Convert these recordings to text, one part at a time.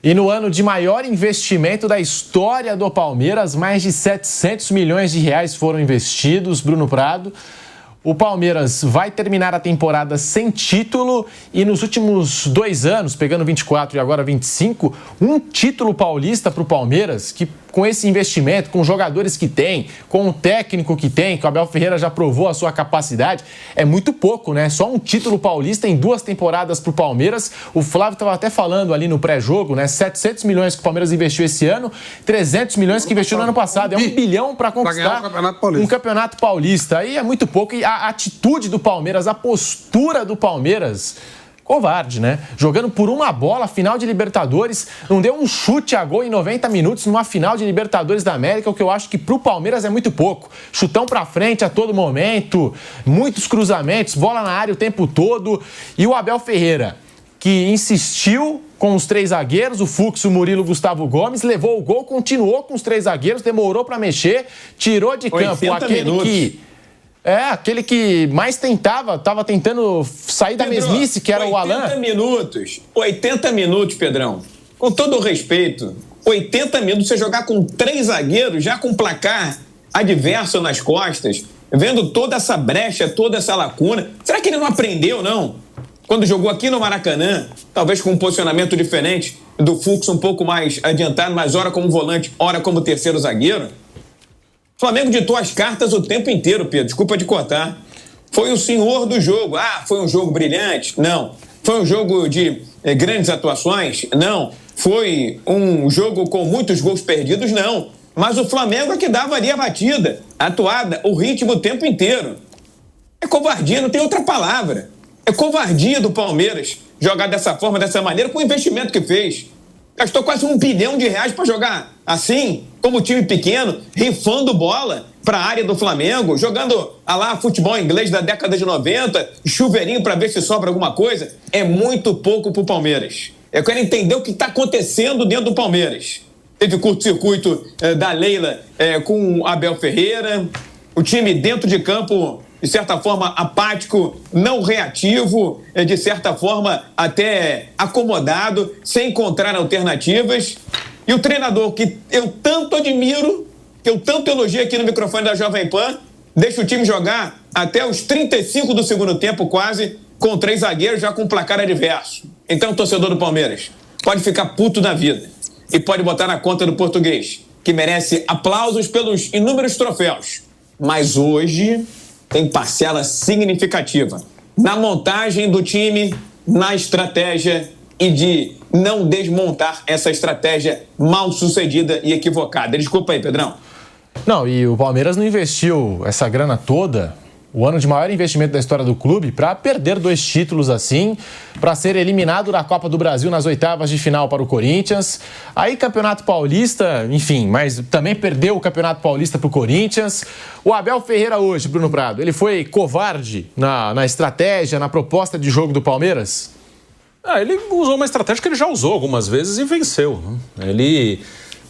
E no ano de maior investimento da história do Palmeiras, mais de 700 milhões de reais foram investidos, Bruno Prado. O Palmeiras vai terminar a temporada sem título e nos últimos 2 anos, pegando 24 e agora 25, um título paulista para o Palmeiras, que com esse investimento, com os jogadores que tem, com o técnico que tem, que o Abel Ferreira já provou a sua capacidade, é muito pouco, né? Só um título paulista em 2 temporadas para o Palmeiras. O Flávio estava até falando ali no pré-jogo, né? 700 milhões que o Palmeiras investiu esse ano, 300 milhões que investiu no ano passado. É 1 bilhão para conquistar um campeonato paulista. Aí é muito pouco. E a atitude do Palmeiras, a postura do Palmeiras, covarde, né? Jogando por uma bola, final de Libertadores, não deu um chute a gol em 90 minutos numa final de Libertadores da América, o que eu acho que pro Palmeiras é muito pouco. Chutão pra frente a todo momento, muitos cruzamentos, bola na área o tempo todo. E o Abel Ferreira, que insistiu com os 3 zagueiros, o Fux, o Murilo, o Gustavo Gomes, levou o gol, continuou com os 3 zagueiros, demorou pra mexer, tirou de campo aquele que mais estava tentando sair da mesmice, que era o Alan. 80 minutos, Pedrão. Com todo o respeito, 80 minutos você jogar com 3 zagueiros, já com placar adverso nas costas, vendo toda essa brecha, toda essa lacuna. Será que ele não aprendeu, não? Quando jogou aqui no Maracanã, talvez com um posicionamento diferente do Fux um pouco mais adiantado, mas ora como volante, ora como terceiro zagueiro. O Flamengo ditou as cartas o tempo inteiro, Pedro. Desculpa de cortar. Foi o senhor do jogo. Foi um jogo brilhante? Não. Foi um jogo de grandes atuações? Não. Foi um jogo com muitos gols perdidos? Não. Mas o Flamengo é que dava ali a batida, a atuada, o ritmo o tempo inteiro. É covardia, não tem outra palavra. É covardia do Palmeiras jogar dessa forma, dessa maneira, com o investimento que fez. Gastou quase R$1 bilhão para jogar assim, como time pequeno, rifando bola para a área do Flamengo, jogando futebol inglês da década de 90, chuveirinho para ver se sobra alguma coisa. É muito pouco para o Palmeiras. Eu quero entender o que está acontecendo dentro do Palmeiras. Teve curto-circuito da Leila com o Abel Ferreira, o time dentro de campo, de certa forma, apático, não reativo, de certa forma, até acomodado, sem encontrar alternativas. E o treinador que eu tanto admiro, que eu tanto elogio aqui no microfone da Jovem Pan, deixa o time jogar até os 35 do segundo tempo, quase, com 3 zagueiros, já com placar adverso. Então, torcedor do Palmeiras, pode ficar puto da vida e pode botar na conta do português, que merece aplausos pelos inúmeros troféus. Mas hoje tem parcela significativa na montagem do time, na estratégia e de não desmontar essa estratégia mal sucedida e equivocada. Desculpa aí, Pedrão. Não, e o Palmeiras não investiu essa grana toda, o ano de maior investimento da história do clube, para perder 2 títulos assim, para ser eliminado da Copa do Brasil nas 8ª de final para o Corinthians. Aí Campeonato Paulista, enfim, mas também perdeu o Campeonato Paulista para o Corinthians. O Abel Ferreira hoje, Bruno Prado, ele foi covarde na estratégia, na proposta de jogo do Palmeiras? Ele usou uma estratégia que ele já usou algumas vezes e venceu.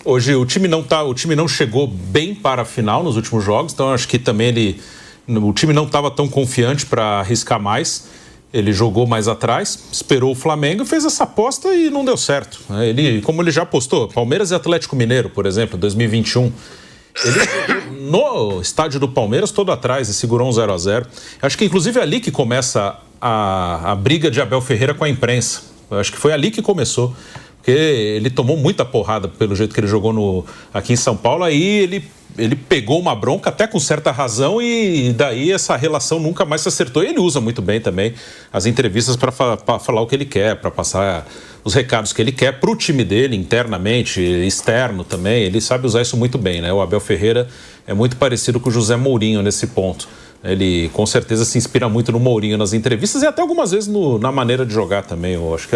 Hoje o time não chegou bem para a final nos últimos jogos, então acho que também o time não estava tão confiante para arriscar mais. Ele jogou mais atrás, esperou o Flamengo e fez essa aposta e não deu certo. Como ele já apostou, Palmeiras e Atlético Mineiro, por exemplo, 2021. Ele no estádio do Palmeiras todo atrás e segurou um 0-0. Acho que inclusive é ali que começa a briga de Abel Ferreira com a imprensa. Acho que foi ali que começou. Porque ele tomou muita porrada pelo jeito que ele jogou aqui em São Paulo. Aí ele pegou uma bronca até com certa razão e daí essa relação nunca mais se acertou. E ele usa muito bem também as entrevistas para falar o que ele quer, para passar os recados que ele quer para o time dele, internamente, externo também. Ele sabe usar isso muito bem, né? O Abel Ferreira é muito parecido com o José Mourinho nesse ponto. Ele com certeza se inspira muito no Mourinho nas entrevistas e até algumas vezes na maneira de jogar também. Eu acho que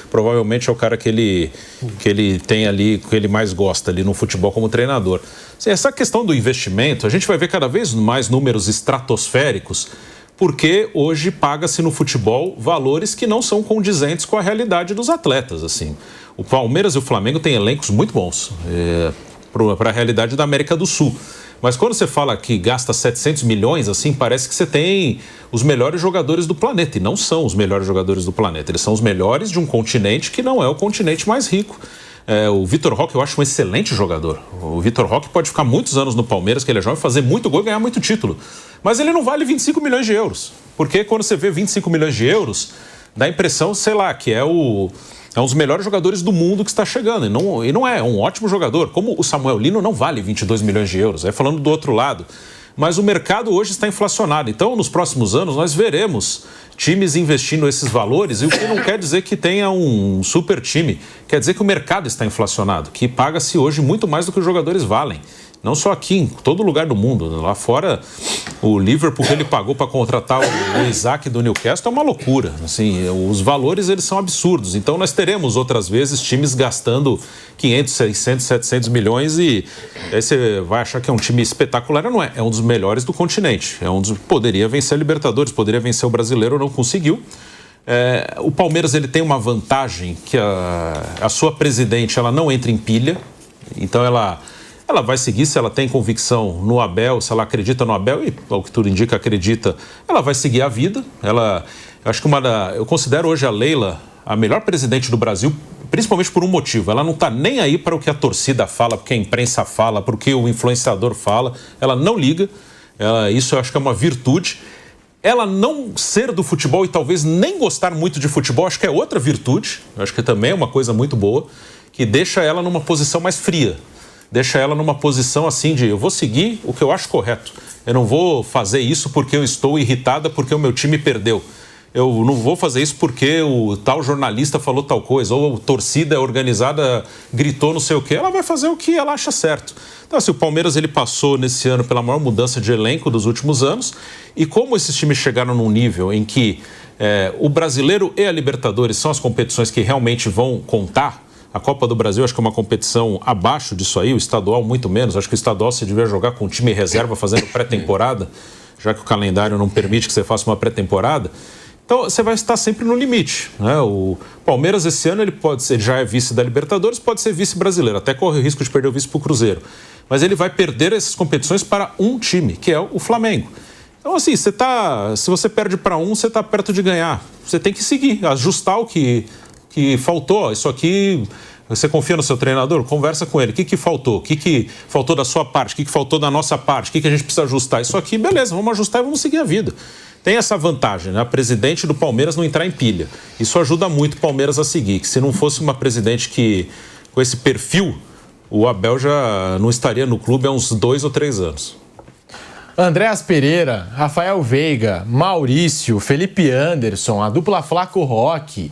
provavelmente é o cara que ele tem ali, que ele mais gosta ali no futebol como treinador. Essa questão do investimento, a gente vai ver cada vez mais números estratosféricos, porque hoje paga-se no futebol valores que não são condizentes com a realidade dos atletas. Assim. O Palmeiras e o Flamengo têm elencos muito bons para a realidade da América do Sul. Mas quando você fala que gasta 700 milhões, assim, parece que você tem os melhores jogadores do planeta. E não são os melhores jogadores do planeta. Eles são os melhores de um continente que não é o continente mais rico O Vitor Roque eu acho um excelente jogador. O Vitor Roque pode ficar muitos anos no Palmeiras, que ele é jovem, fazer muito gol e ganhar muito título. Mas ele não vale 25 milhões de euros. Porque quando você vê 25 milhões de euros, dá a impressão, sei lá, que é um dos melhores jogadores do mundo que está chegando. E não é um ótimo jogador. Como o Samuel Lino não vale 22 milhões de euros. Falando do outro lado. Mas o mercado hoje está inflacionado. Então, nos próximos anos, nós veremos times investindo esses valores, e o que não quer dizer que tenha um super time. Quer dizer que o mercado está inflacionado, que paga-se hoje muito mais do que os jogadores valem. Não só aqui, em todo lugar do mundo. Lá fora, o Liverpool que ele pagou para contratar o Isaac do Newcastle é uma loucura. Assim, os valores eles são absurdos. Então nós teremos outras vezes times gastando 500, 600, 700 milhões e aí você vai achar que é um time espetacular. Não é. É um dos melhores do continente. Poderia vencer a Libertadores, poderia vencer o Brasileiro, não conseguiu. O Palmeiras ele tem uma vantagem que a sua presidente ela não entra em pilha. Então ela vai seguir, se ela tem convicção no Abel, se ela acredita no Abel, e ao que tudo indica, acredita, ela vai seguir a vida. Acho que eu considero hoje a Leila a melhor presidente do Brasil, principalmente por um motivo. Ela não está nem aí para o que a torcida fala, para o que a imprensa fala, para o que o influenciador fala. Ela não liga. Isso eu acho que é uma virtude. Ela não ser do futebol e talvez nem gostar muito de futebol, acho que é outra virtude. Acho que também é uma coisa muito boa, que deixa ela numa posição mais fria. Deixa ela numa posição assim de eu vou seguir o que eu acho correto. Eu não vou fazer isso porque eu estou irritada porque o meu time perdeu. Eu não vou fazer isso porque o tal jornalista falou tal coisa, ou a torcida organizada gritou não sei o quê. Ela vai fazer o que ela acha certo. Então, assim, o Palmeiras ele passou nesse ano pela maior mudança de elenco dos últimos anos. E como esses times chegaram num nível em que o Brasileiro e a Libertadores são as competições que realmente vão contar. A Copa do Brasil acho que é uma competição abaixo disso aí, o estadual muito menos. Acho que o estadual você devia jogar com time reserva fazendo pré-temporada, já que o calendário não permite que você faça uma pré-temporada. Então você vai estar sempre no limite, né? O Palmeiras esse ano ele já é vice da Libertadores, pode ser vice brasileiro, até corre o risco de perder o vice para o Cruzeiro. Mas ele vai perder essas competições para um time, que é o Flamengo. Então assim, se você perde para um, você está perto de ganhar. Você tem que seguir, ajustar o que faltou. Isso aqui, você confia no seu treinador? Conversa com ele. O que faltou? O que faltou da sua parte? O que faltou da nossa parte? O que a gente precisa ajustar? Isso aqui, beleza, vamos ajustar e vamos seguir a vida. Tem essa vantagem, né? A presidente do Palmeiras não entrar em pilha. Isso ajuda muito o Palmeiras a seguir. Que se não fosse uma presidente com esse perfil, o Abel já não estaria no clube há uns 2 ou 3 anos. Andréas Pereira, Rafael Veiga, Maurício, Felipe Anderson, a dupla Flaco Roque.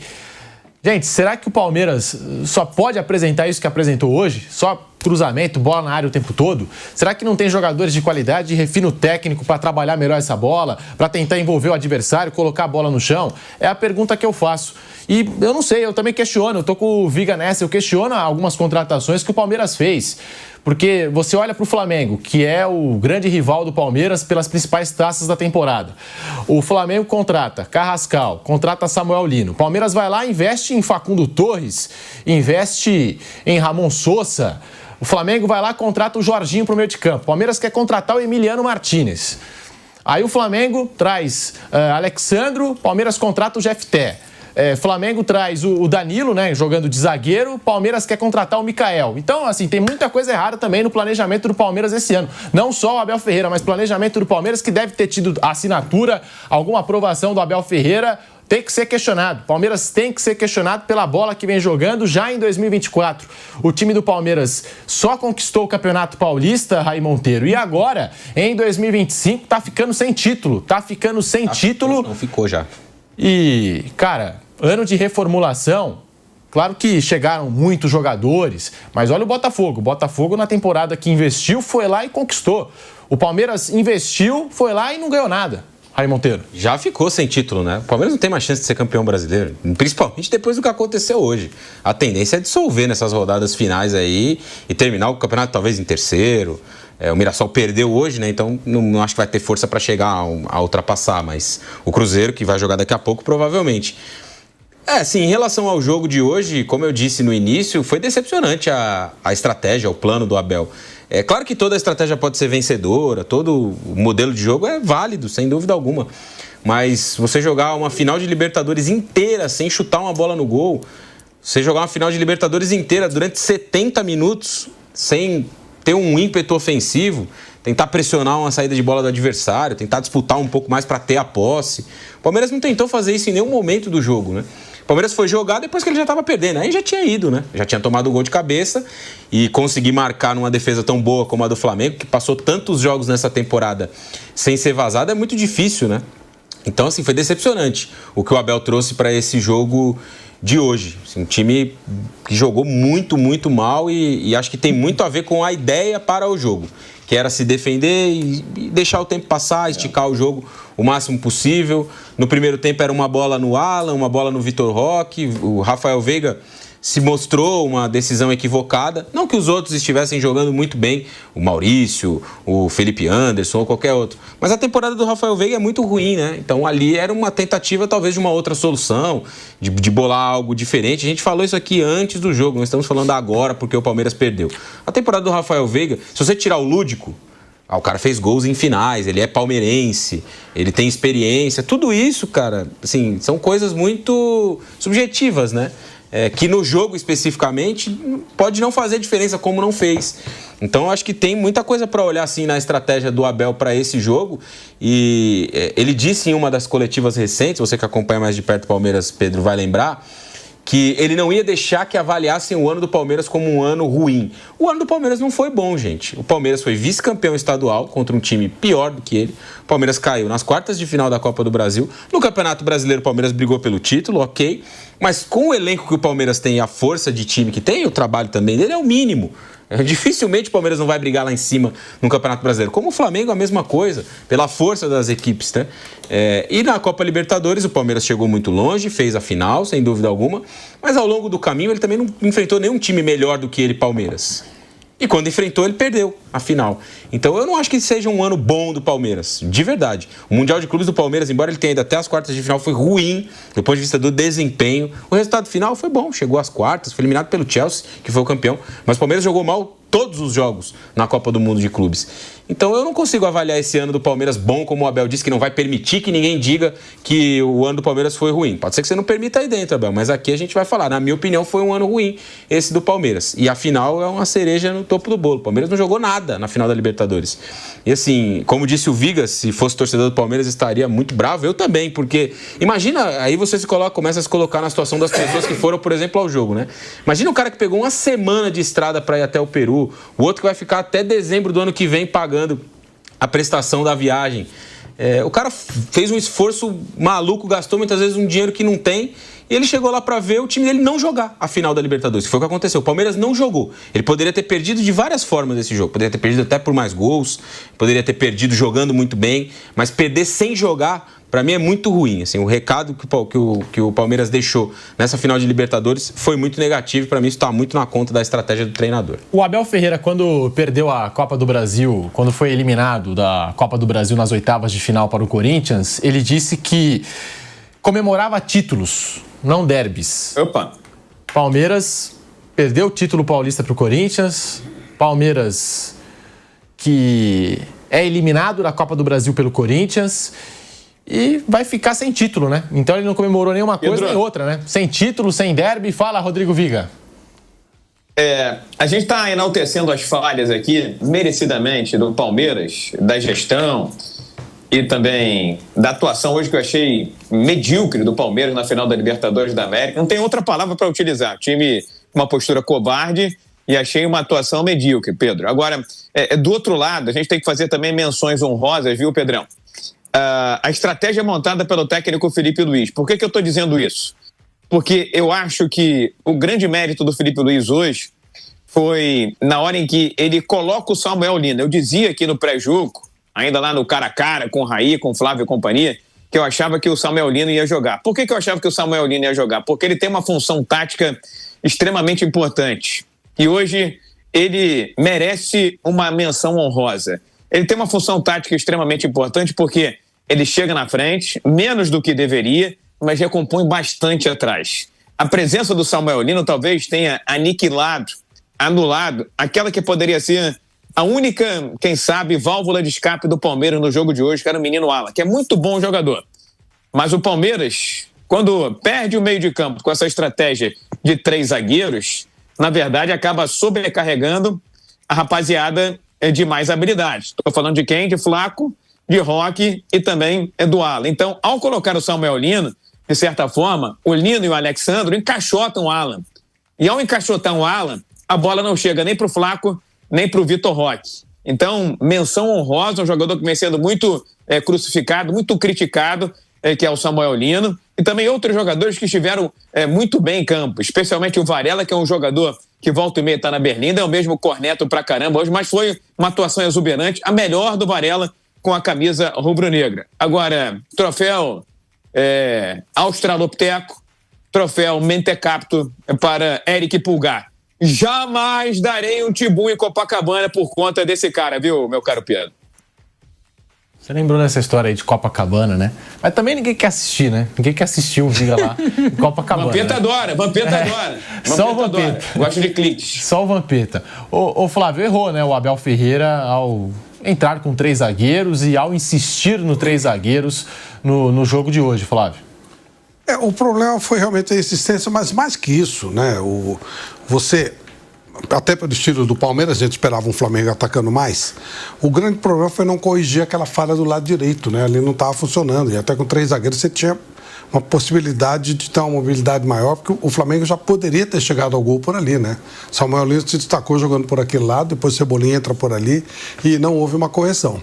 Gente, será que o Palmeiras só pode apresentar isso que apresentou hoje? Só cruzamento, bola na área o tempo todo? Será que não tem jogadores de qualidade e refino técnico para trabalhar melhor essa bola, para tentar envolver o adversário, colocar a bola no chão? É a pergunta que eu faço. E eu não sei, eu também questiono, eu tô com o Viga nessa, eu questiono algumas contratações que o Palmeiras fez. Porque você olha para o Flamengo, que é o grande rival do Palmeiras pelas principais taças da temporada. O Flamengo contrata Carrascal, contrata Samuel Lino. O Palmeiras vai lá, investe em Facundo Torres, investe em Ramon Sosa. O Flamengo vai lá, contrata o Jorginho para o meio de campo. O Palmeiras quer contratar o Emiliano Martínez. Aí o Flamengo traz Alexandro, o Palmeiras contrata o Jefté. Flamengo traz o Danilo, né, jogando de zagueiro. Palmeiras quer contratar o Mikael. Então, assim, tem muita coisa errada também no planejamento do Palmeiras esse ano. Não só o Abel Ferreira, mas planejamento do Palmeiras que deve ter tido assinatura, alguma aprovação do Abel Ferreira. Tem que ser questionado. Palmeiras tem que ser questionado pela bola que vem jogando já em 2024. O time do Palmeiras só conquistou o Campeonato Paulista, Raí Monteiro. E agora, em 2025, tá ficando sem título. Não ficou já. E, cara, ano de reformulação, claro que chegaram muitos jogadores, mas olha o Botafogo. O Botafogo, na temporada que investiu, foi lá e conquistou. O Palmeiras investiu, foi lá e não ganhou nada. Raí Monteiro. Já ficou sem título, né? O Palmeiras não tem mais chance de ser campeão brasileiro, principalmente depois do que aconteceu hoje. A tendência é dissolver nessas rodadas finais aí e terminar o campeonato talvez em terceiro. O Mirassol perdeu hoje, né? Então não acho que vai ter força para chegar a ultrapassar, mas o Cruzeiro, que vai jogar daqui a pouco, provavelmente. Sim, em relação ao jogo de hoje, como eu disse no início, foi decepcionante a estratégia, o plano do Abel. É claro que toda a estratégia pode ser vencedora, todo o modelo de jogo é válido, sem dúvida alguma. Mas você jogar uma final de Libertadores inteira sem chutar uma bola no gol, Você jogar uma final de Libertadores inteira durante 70 minutos sem ter um ímpeto ofensivo, tentar pressionar uma saída de bola do adversário, tentar disputar um pouco mais para ter a posse. O Palmeiras não tentou fazer isso em nenhum momento do jogo, né? O Palmeiras foi jogar depois que ele já estava perdendo. Aí já tinha ido, né? Já tinha tomado um gol de cabeça e conseguir marcar numa defesa tão boa como a do Flamengo, que passou tantos jogos nessa temporada sem ser vazado, é muito difícil, né? Então, assim, foi decepcionante o que o Abel trouxe para esse jogo de hoje. Assim, um time que jogou muito, muito mal e acho que tem muito a ver com a ideia para o jogo, que era se defender e deixar o tempo passar, esticar o jogo o máximo possível. No primeiro tempo era uma bola no Alan, uma bola no Vitor Roque. O Rafael Veiga se mostrou uma decisão equivocada. Não que os outros estivessem jogando muito bem, o Maurício, o Felipe Anderson ou qualquer outro. Mas a temporada do Rafael Veiga é muito ruim, né? Então ali era uma tentativa talvez de uma outra solução, de bolar algo diferente. A gente falou isso aqui antes do jogo, nós estamos falando agora porque o Palmeiras perdeu. A temporada do Rafael Veiga, se você tirar o lúdico, o cara fez gols em finais, ele é palmeirense, ele tem experiência, tudo isso, cara, assim, são coisas muito subjetivas, né? Que no jogo especificamente pode não fazer diferença, como não fez. Então eu acho que tem muita coisa para olhar assim na estratégia do Abel para esse jogo. E ele disse em uma das coletivas recentes, você que acompanha mais de perto o Palmeiras, Pedro, vai lembrar, que ele não ia deixar que avaliassem o ano do Palmeiras como um ano ruim. O ano do Palmeiras não foi bom, gente. O Palmeiras foi vice-campeão estadual contra um time pior do que ele. O Palmeiras caiu nas quartas de final da Copa do Brasil. No Campeonato Brasileiro, o Palmeiras brigou pelo título, ok. Mas com o elenco que o Palmeiras tem e a força de time que tem, o trabalho também dele é o mínimo. Dificilmente o Palmeiras não vai brigar lá em cima no Campeonato Brasileiro. Como o Flamengo, a mesma coisa, pela força das equipes, né? E na Copa Libertadores, o Palmeiras chegou muito longe, fez a final, sem dúvida alguma, mas ao longo do caminho ele também não enfrentou nenhum time melhor do que ele, Palmeiras. E quando enfrentou, ele perdeu a final. Então eu não acho que seja um ano bom do Palmeiras, de verdade. O Mundial de Clubes do Palmeiras, embora ele tenha ido até as quartas de final, foi ruim do ponto de vista do desempenho. O resultado final foi bom, chegou às quartas, foi eliminado pelo Chelsea, que foi o campeão. Mas o Palmeiras jogou mal todos os jogos na Copa do Mundo de Clubes. Então eu não consigo avaliar esse ano do Palmeiras bom, como o Abel disse, que não vai permitir que ninguém diga que o ano do Palmeiras foi ruim. Pode ser que você não permita aí dentro, Abel, mas aqui a gente vai falar. Na minha opinião, foi um ano ruim esse do Palmeiras. E a final é uma cereja no topo do bolo. O Palmeiras não jogou nada na final da Libertadores. E assim, como disse o Vigas, se fosse torcedor do Palmeiras, estaria muito bravo. Eu também, porque imagina, aí você começa a se colocar na situação das pessoas que foram, por exemplo, ao jogo, né? Imagina um cara que pegou uma semana de estrada para ir até o Peru, o outro que vai ficar até dezembro do ano que vem pagando a prestação da viagem. O cara fez um esforço maluco, gastou muitas vezes um dinheiro que não tem, e ele chegou lá para ver o time dele não jogar a final da Libertadores, que foi o que aconteceu. O Palmeiras não jogou. Ele poderia ter perdido de várias formas esse jogo. Poderia ter perdido até por mais gols, poderia ter perdido jogando muito bem, mas perder sem jogar, para mim, é muito ruim. Assim, o recado que o Palmeiras deixou nessa final de Libertadores foi muito negativo. Para mim, isso está muito na conta da estratégia do treinador. O Abel Ferreira, quando perdeu a Copa do Brasil, quando foi eliminado da Copa do Brasil nas oitavas de final para o Corinthians, ele disse que comemorava títulos, não derbys. Opa! Palmeiras perdeu o título paulista para o Corinthians. Palmeiras que é eliminado da Copa do Brasil pelo Corinthians e vai ficar sem título, né? Então ele não comemorou nenhuma coisa nem outra, né? Sem título, sem derby. Fala, Rodrigo Viga. A gente está enaltecendo as falhas aqui, merecidamente, do Palmeiras, da gestão e também da atuação hoje que eu achei medíocre do Palmeiras na final da Libertadores da América. Não tem outra palavra para utilizar. Time com uma postura covarde e achei uma atuação medíocre, Pedro. Agora, do outro lado, a gente tem que fazer também menções honrosas, viu, Pedrão? A estratégia montada pelo técnico Felipe Luiz. Por que eu estou dizendo isso? Porque eu acho que o grande mérito do Felipe Luiz hoje foi na hora em que ele coloca o Samuel Lina. Eu dizia aqui no pré-jogo, ainda lá no cara a cara, com o Raí, com o Flávio e companhia, que eu achava que o Samuel Lina ia jogar. Por que eu achava que o Samuel Lina ia jogar? Porque ele tem uma função tática extremamente importante. E hoje ele merece uma menção honrosa. Ele tem uma função tática extremamente importante porque ele chega na frente, menos do que deveria, mas recompõe bastante atrás. A presença do Samuel Lino talvez tenha anulado aquela que poderia ser a única, quem sabe, válvula de escape do Palmeiras no jogo de hoje, que era o menino Alan, que é muito bom jogador. Mas o Palmeiras, quando perde o meio de campo com essa estratégia de 3 zagueiros, na verdade, acaba sobrecarregando a rapaziada de mais habilidades. Estou falando de quem? De Flaco, de Roque e também do Alan. Então, ao colocar o Samuel Lino, de certa forma, o Lino e o Alexandro encaixotam o Alan. E ao encaixotar o Alan, a bola não chega nem para o Flaco, nem para o Vitor Roque. Então, menção honrosa, um jogador que vem sendo muito crucificado, muito criticado, que é o Samuel Lino. E também outros jogadores que estiveram muito bem em campo, especialmente o Varela, que é um jogador que volta e meia está na berlinda, é o mesmo corneto pra caramba hoje, mas foi uma atuação exuberante, a melhor do Varela com a camisa rubro-negra. Agora, troféu Australopiteco, troféu Mentecapto para Eric Pulgar. Jamais darei um tibum em Copacabana por conta desse cara, viu, meu caro Pedro? Você lembrou dessa história aí de Copacabana, né? Mas também ninguém quer assistir, né? Ninguém quer assistir um dia lá em Copacabana. Vampeta adora, Vampeta adora. Só o Vampeta. Gosto de cliques. Só o Vampeta. O Flávio errou, né? O Abel Ferreira ao entrar com 3 zagueiros e ao insistir no 3 zagueiros no jogo de hoje, Flávio. O problema foi realmente a insistência, mas mais que isso, né? Até pelo estilo do Palmeiras, a gente esperava um Flamengo atacando mais. O grande problema foi não corrigir aquela falha do lado direito, né? Ali não estava funcionando. E até com 3 zagueiros você tinha uma possibilidade de ter uma mobilidade maior, porque o Flamengo já poderia ter chegado ao gol por ali, né? Samuel Lino se destacou jogando por aquele lado, depois Cebolinha entra por ali e não houve uma correção.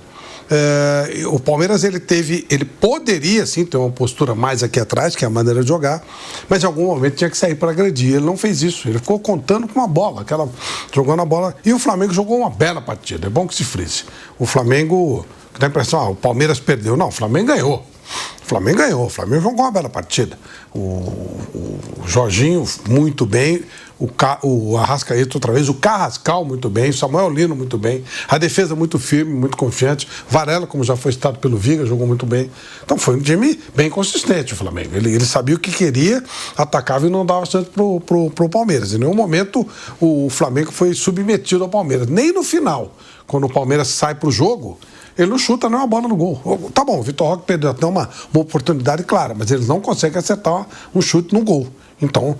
O Palmeiras ele poderia sim ter uma postura mais aqui atrás, que é a maneira de jogar, mas em algum momento tinha que sair para agredir. Ele não fez isso, ele ficou contando com uma bola, jogando a bola, e o Flamengo jogou uma bela partida, é bom que se frise. O Flamengo, dá a impressão, o Palmeiras perdeu, não, o Flamengo ganhou. O Flamengo jogou uma bela partida. O Jorginho muito bem, o Arrascaeta outra vez, o Carrascal muito bem, o Samuel Lino muito bem, a defesa muito firme, muito confiante, Varela, como já foi citado pelo Viga, jogou muito bem. Então foi um time bem consistente o Flamengo. Ele sabia o que queria, atacava e não dava chance pro Palmeiras. Em nenhum momento o Flamengo foi submetido ao Palmeiras, nem no final, quando o Palmeiras sai pro jogo. Ele não chuta nenhuma bola no gol. Tá bom, o Vitor Roque perdeu até uma oportunidade clara, mas eles não conseguem acertar um chute no gol. Então,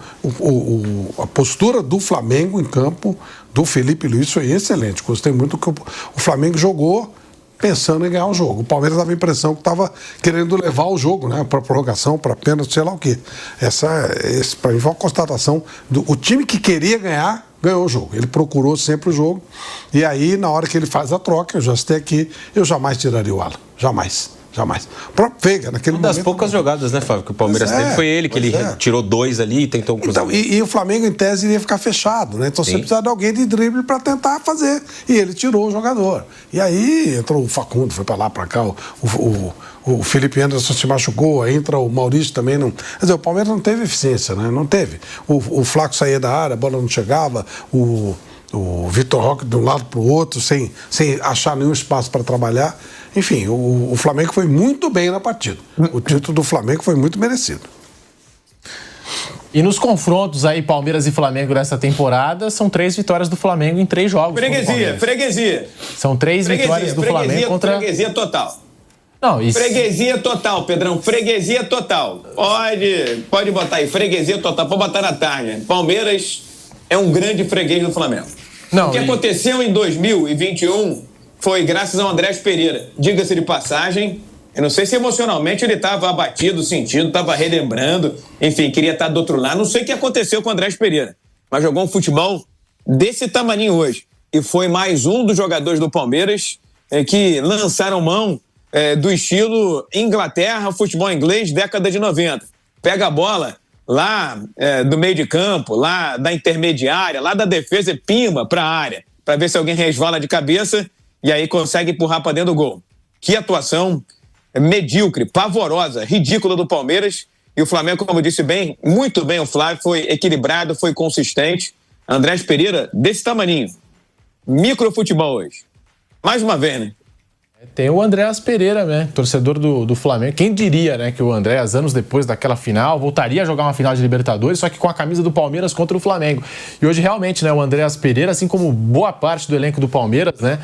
a postura do Flamengo em campo, do Felipe Luiz, foi excelente. Gostei muito que o Flamengo jogou pensando em ganhar o jogo. O Palmeiras dava a impressão que estava querendo levar o jogo, né, para prorrogação, para pênalti, sei lá o quê. Essa para mim, foi uma constatação. O time que queria ganhar, ganhou o jogo. Ele procurou sempre o jogo. E aí, na hora que ele faz a troca, eu já citei aqui, eu jamais tiraria o Alan. Jamais. O próprio Veiga, naquele momento... Uma das poucas jogadas, né, Fábio, que o Palmeiras teve foi ele, que ele tirou 2 ali e tentou cruzar. Então, e o Flamengo, em tese, iria ficar fechado, né? Então, você precisa de alguém de drible para tentar fazer. E ele tirou o jogador. E aí, entrou o Facundo, foi para lá, para cá, o Felipe Anderson se machucou, aí entra o Maurício também. Não... Quer dizer, o Palmeiras não teve eficiência, né? Não teve. O Flaco saía da área, a bola não chegava, o Vitor Roque de um lado para o outro, sem achar nenhum espaço para trabalhar. Enfim, o Flamengo foi muito bem na partida. O título do Flamengo foi muito merecido. E nos confrontos aí, Palmeiras e Flamengo nessa temporada, são 3 vitórias do Flamengo em 3 jogos. Freguesia. São 3 vitórias do Flamengo contra... Freguesia total. Não, isso... Freguesia total, Pedrão. Freguesia total. Pode botar aí, freguesia total. Pode botar na tarde. Palmeiras é um grande freguês do Flamengo. O que aconteceu em 2021 foi graças ao Andrés Pereira. Diga-se de passagem, eu não sei se emocionalmente ele estava abatido, sentindo, estava relembrando, enfim, queria estar do outro lado. Não sei o que aconteceu com o Andrés Pereira, mas jogou um futebol desse tamaninho hoje. E foi mais um dos jogadores do Palmeiras que lançaram mão do estilo Inglaterra, futebol inglês, década de 90. Pega a bola lá do meio de campo, lá da intermediária, lá da defesa e pimba para a área, para ver se alguém resvala de cabeça e aí consegue empurrar para dentro do gol. Que atuação medíocre, pavorosa, ridícula do Palmeiras. E o Flamengo, como eu disse bem, muito bem o Flávio, foi equilibrado, foi consistente. Andrés Pereira, desse tamaninho. Microfutebol hoje. Mais uma vez, né? Tem o Andréas Pereira, né? Torcedor do Flamengo. Quem diria, né, que o Andréas, anos depois daquela final, voltaria a jogar uma final de Libertadores, só que com a camisa do Palmeiras contra o Flamengo. E hoje, realmente, né, o Andréas Pereira, assim como boa parte do elenco do Palmeiras, né?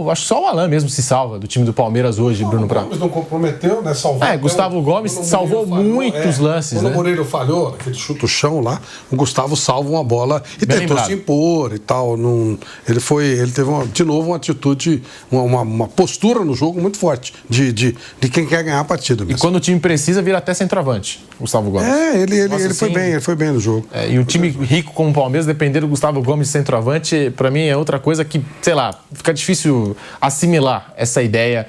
Acho que só o Alain mesmo se salva do time do Palmeiras hoje, Bruno Prado. O Gomes não comprometeu, né? Salvou. Gustavo Gomes salvou muitos lances, quando né? o Moreira falhou, aquele chute o chão lá, o Gustavo salva uma bola e Bem tentou lembrado. se impor e tal. Ele teve, de novo, uma atitude, uma postura no jogo muito forte de quem quer ganhar a partida mesmo. E quando o time precisa, vira até centroavante, Gustavo Gomes. Ele foi bem no jogo. E um time rico como o Palmeiras, depender do Gustavo Gomes centroavante, para mim é outra coisa que, sei lá, fica difícil assimilar essa ideia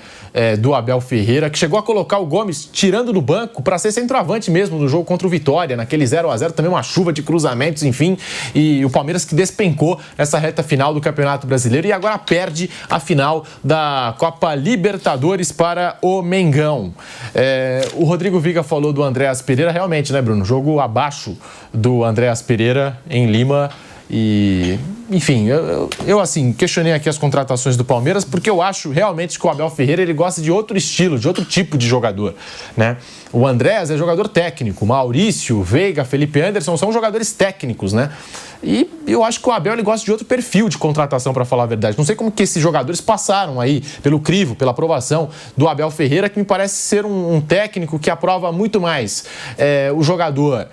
do Abel Ferreira, que chegou a colocar o Gomes tirando no banco para ser centroavante mesmo no jogo contra o Vitória, naquele 0-0, também uma chuva de cruzamentos, enfim, e o Palmeiras que despencou nessa reta final do Campeonato Brasileiro e agora perde a final da Copa Libertadores para o Mengão. O Rodrigo Viga falou do Andréas Pereira, realmente, né, Bruno? Jogo abaixo do Andréas Pereira em Lima. E, enfim, eu assim, questionei aqui as contratações do Palmeiras porque eu acho realmente que o Abel Ferreira ele gosta de outro estilo, de outro tipo de jogador, né? O Andréas é jogador técnico, Maurício, Veiga, Felipe Anderson são jogadores técnicos, né? E eu acho que o Abel ele gosta de outro perfil de contratação, para falar a verdade. Não sei como que esses jogadores passaram aí pelo crivo, pela aprovação do Abel Ferreira, que me parece ser um técnico que aprova muito mais o jogador.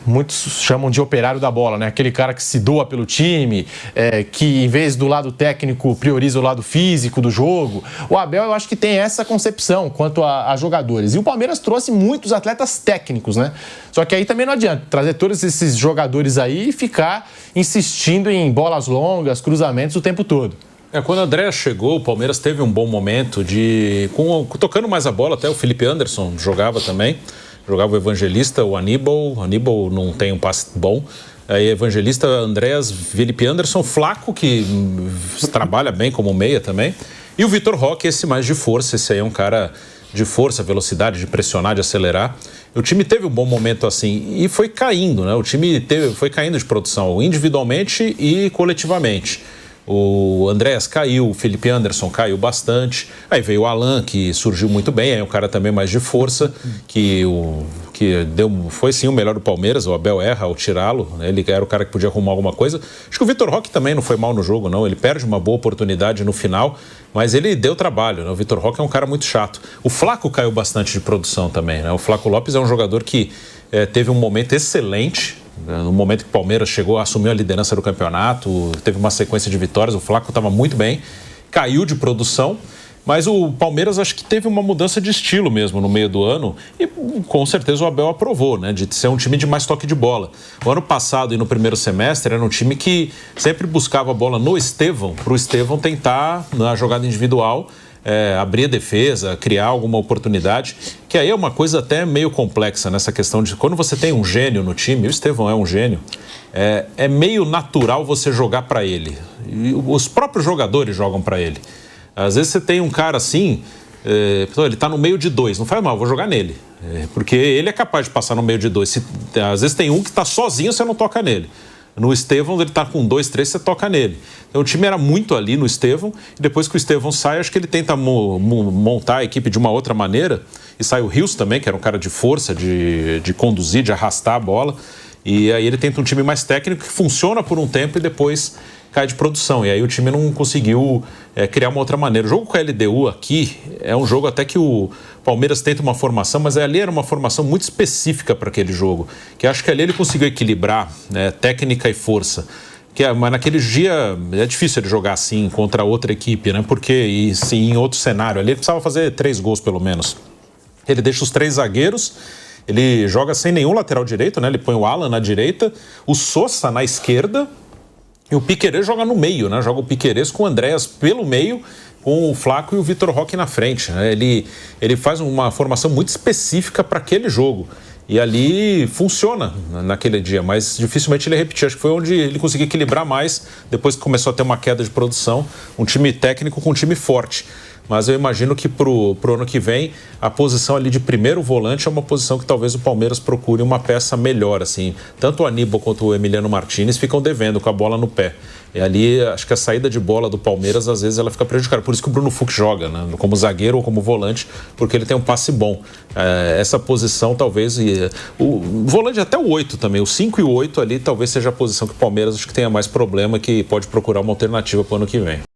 Muitos chamam de operário da bola, né? Aquele cara que se doa pelo time, que em vez do lado técnico prioriza o lado físico do jogo. O Abel eu acho que tem essa concepção quanto a jogadores. E o Palmeiras trouxe muitos atletas técnicos, né? Só que aí também não adianta trazer todos esses jogadores aí e ficar insistindo em bolas longas, cruzamentos o tempo todo. Quando o André chegou, o Palmeiras teve um bom momento tocando mais a bola, até o Felipe Anderson jogava também. Jogava o Evangelista, o Aníbal. O Aníbal não tem um passe bom. Aí Evangelista, Andréas, Felipe Anderson, Flaco, que trabalha bem como meia também. E o Vitor Roque, esse mais de força. Esse aí é um cara de força, velocidade, de pressionar, de acelerar. O time teve um bom momento assim e foi caindo, né? O time foi caindo de produção, individualmente e coletivamente. O Andréas caiu, o Felipe Anderson caiu bastante. Aí veio o Alain, que surgiu muito bem, aí um cara também mais de força, foi sim o melhor do Palmeiras. O Abel erra ao tirá-lo, né? Ele era o cara que podia arrumar alguma coisa. Acho que o Vitor Roque também não foi mal no jogo, não. Ele perde uma boa oportunidade no final, mas ele deu trabalho, né? O Vitor Roque é um cara muito chato. O Flaco caiu bastante de produção também, né? O Flaco Lopes é um jogador que teve um momento excelente. No momento que o Palmeiras assumiu a liderança do campeonato, teve uma sequência de vitórias, o Flaco estava muito bem, caiu de produção, mas o Palmeiras acho que teve uma mudança de estilo mesmo no meio do ano e com certeza o Abel aprovou, né, de ser um time de mais toque de bola. O ano passado e no primeiro semestre era um time que sempre buscava a bola no Estevão, para o Estevão tentar, na jogada individual, abrir a defesa, criar alguma oportunidade, que aí é uma coisa até meio complexa nessa questão de quando você tem um gênio no time, o Estevão é um gênio, é meio natural você jogar para ele. E os próprios jogadores jogam para ele. Às vezes você tem um cara assim, ele tá no meio de dois, não faz mal, vou jogar nele. Porque ele é capaz de passar no meio de dois. Às vezes tem um que tá sozinho, você não toca nele. No Estevão, ele tá com 2, 3, você toca nele. Então o time era muito ali no Estevão, e depois que o Estevão sai, acho que ele tenta montar a equipe de uma outra maneira, e sai o Rios também, que era um cara de força, de conduzir, de arrastar a bola, e aí ele tenta um time mais técnico que funciona por um tempo e depois cai de produção, e aí o time não conseguiu criar uma outra maneira. O jogo com a LDU aqui é um jogo até que o Palmeiras tenta uma formação, mas ali era uma formação muito específica para aquele jogo, que acho que ali ele conseguiu equilibrar, né, técnica e força. Mas naquele dia é difícil ele jogar assim contra outra equipe, né? Porque em outro cenário ali ele precisava fazer 3 gols pelo menos. Ele deixa os 3 zagueiros, ele joga sem nenhum lateral direito, né? Ele põe o Alan na direita, o Sosa na esquerda, e o Piquerez joga no meio, né? Joga o Piquerez com o Andréas pelo meio, com o Flaco e o Vitor Roque na frente, né? Ele faz uma formação muito específica para aquele jogo. E ali funciona naquele dia, mas dificilmente ele repetiu. Acho que foi onde ele conseguiu equilibrar mais, depois que começou a ter uma queda de produção. Um time técnico com um time forte. mas eu imagino que pro ano que vem a posição ali de primeiro volante é uma posição que talvez o Palmeiras procure uma peça melhor, assim. Tanto o Aníbal quanto o Emiliano Martínez ficam devendo com a bola no pé. E ali, acho que a saída de bola do Palmeiras, às vezes, ela fica prejudicada. Por isso que o Bruno Fux joga, né? Como zagueiro ou como volante, porque ele tem um passe bom. Essa posição, talvez... O volante até o 8 também. O 5 e o 8 ali, talvez seja a posição que o Palmeiras acho que tenha mais problema, que pode procurar uma alternativa para o ano que vem.